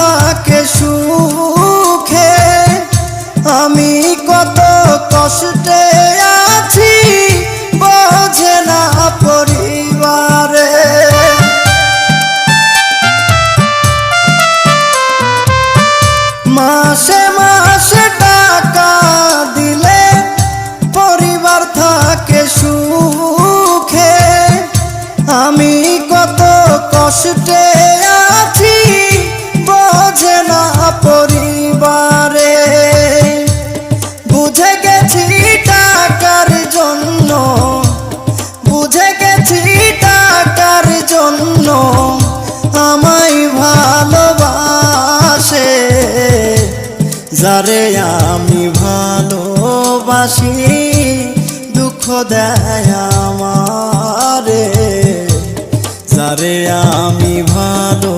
থাকে সুখে, আমি কত কষ্টে আছি বোঝে না পরিবারে। মাসে মাসে টাকা দিলে পরিবার থাকে সুখে, আমি কত কষ্টে আছি বোঝে না পরিবারে। বুঝে গেছি টাকার জন্য, বুঝে গেছি টাকার জন্য আমায় ভালোবাসে, যারে আমি ভালোবাসি দুঃখ দেয় আমারে, যারে আমি ভালো